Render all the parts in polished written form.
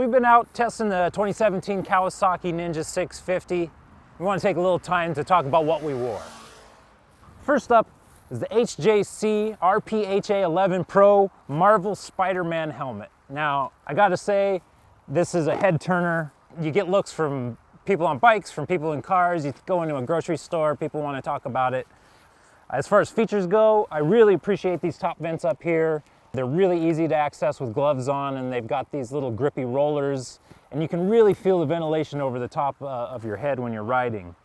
we've been out testing the 2017 Kawasaki Ninja 650. We want to take a little time to talk about what we wore. First up is the HJC RPHA 11 Pro Marvel Spider-Man helmet. Now, I gotta say, this is a head turner. You get looks from people on bikes, from people in cars. You go into a grocery store, people want to talk about it. As far as features go, I really appreciate these top vents up here. They're really easy to access with gloves on, and they've got these little grippy rollers, and you can really feel the ventilation over the top of your head when you're riding.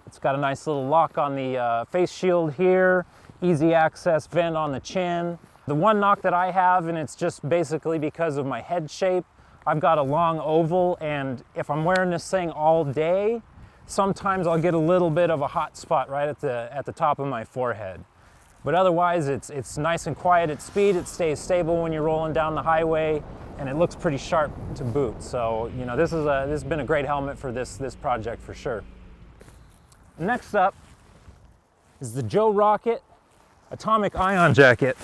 It's got a nice little lock on the face shield here, easy access vent on the chin. The one knock that I have, and it's just basically because of my head shape, I've got a long oval, and if I'm wearing this thing all day, sometimes I'll get a little bit of a hot spot right at the top of my forehead. But otherwise, it's nice and quiet at speed. It stays stable when you're rolling down the highway, and it looks pretty sharp to boot. So, you know, this has been a great helmet for this project for sure. Next up is the Joe Rocket Atomic Ion Jacket.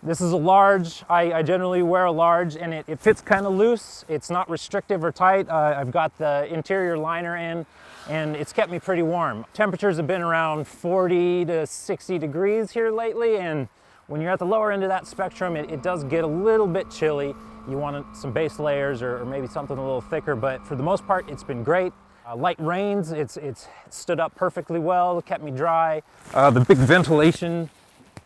This is a large. I generally wear a large, and it fits kind of loose. It's not restrictive or tight. I've got the interior liner in, and it's kept me pretty warm. Temperatures have been around 40 to 60 degrees here lately, and when you're at the lower end of that spectrum, it does get a little bit chilly. You want some base layers or maybe something a little thicker, but for the most part, it's been great. Light rains, it's stood up perfectly well, kept me dry. The big ventilation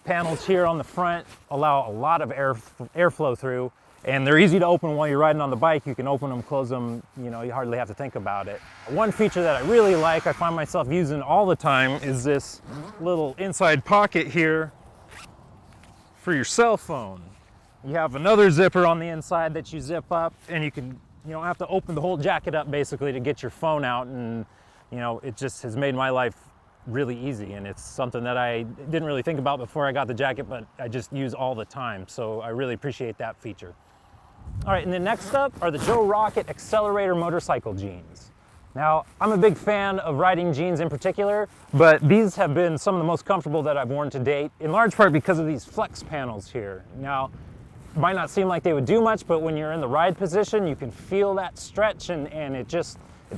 panels here on the front allow a lot of airflow through, and they're easy to open while you're riding on the bike. You can open them, close them, you know, you hardly have to think about it. One feature that I really like, I find myself using all the time, is this little inside pocket here for your cell phone. You have another zipper on the inside that you zip up, and you don't have to open the whole jacket up basically to get your phone out, and you know, it just has made my life really easy, and it's something that I didn't really think about before I got the jacket, but I just use all the time, so I really appreciate that feature. All right, and then next up are the Joe Rocket Accelerator motorcycle jeans. Now, I'm a big fan of riding jeans in particular, but these have been some of the most comfortable that I've worn to date, in large part because of these flex panels here. Now, it might not seem like they would do much, but when you're in the ride position, you can feel that stretch, and it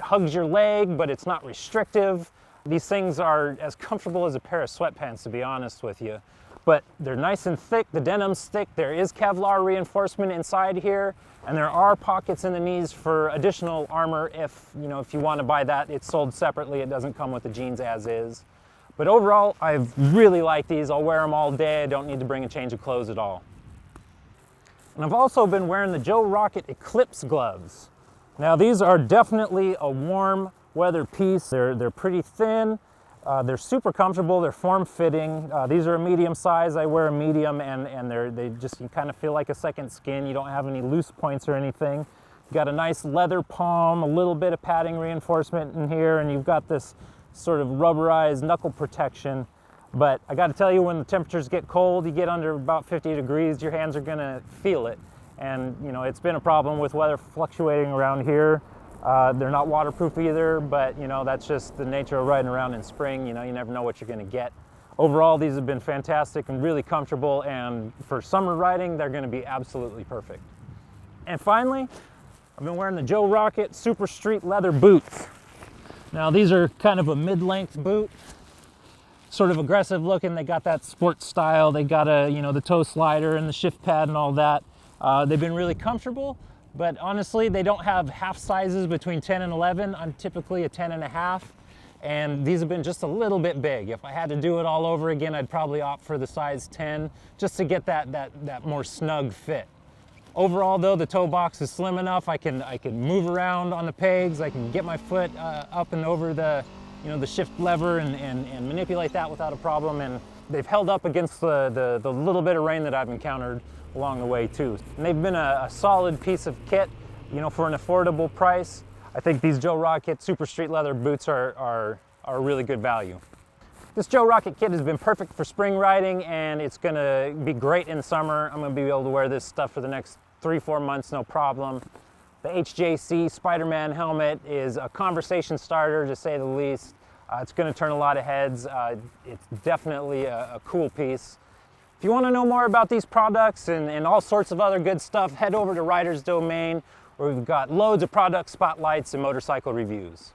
hugs your leg, but it's not restrictive. These things are as comfortable as a pair of sweatpants, to be honest with you. But they're nice and thick, the denim's thick, there is Kevlar reinforcement inside here, and there are pockets in the knees for additional armor if you want to buy that. It's sold separately, it doesn't come with the jeans as is. But overall, I've really liked these. I'll wear them all day, I don't need to bring a change of clothes at all. And I've also been wearing the Joe Rocket Eclipse gloves. Now, these are definitely a warm weather piece. They're pretty thin, they're super comfortable, they're form-fitting. These are a medium size. I wear a medium, and you kind of feel like a second skin. You don't have any loose points or anything. You've got a nice leather palm, a little bit of padding reinforcement in here, and you've got this sort of rubberized knuckle protection. But I got to tell you, when the temperatures get cold, you get under about 50 degrees, your hands are going to feel it. And you know, it's been a problem with weather fluctuating around here. They're not waterproof either, but you know, that's just the nature of riding around in spring. You know, you never know what you're going to get. Overall, these have been fantastic and really comfortable, and for summer riding, they're going to be absolutely perfect. And finally, I've been wearing the Joe Rocket Super Street leather boots. Now, these are kind of a mid-length boot, sort of aggressive looking. They got that sports style. They got the toe slider and the shift pad and all that. They've been really comfortable. But honestly, they don't have half sizes between 10 and 11. I'm typically a 10 and a half, and these have been just a little bit big. If I had to do it all over again, I'd probably opt for the size 10 just to get that more snug fit. Overall though, the toe box is slim enough. I can move around on the pegs. I can get my foot up and over the shift lever and manipulate that without a problem. And they've held up against the little bit of rain that I've encountered along the way too. And they've been a solid piece of kit, for an affordable price. I think these Joe Rocket Super Street leather boots are a really good value. This Joe Rocket kit has been perfect for spring riding, and it's gonna be great in summer. I'm gonna be able to wear this stuff for the next 3-4 months, no problem. The HJC Spider-Man helmet is a conversation starter, to say the least. It's gonna turn a lot of heads. It's definitely a cool piece. If you want to know more about these products and all sorts of other good stuff, head over to Riders Domain. where we've got loads of product spotlights and motorcycle reviews.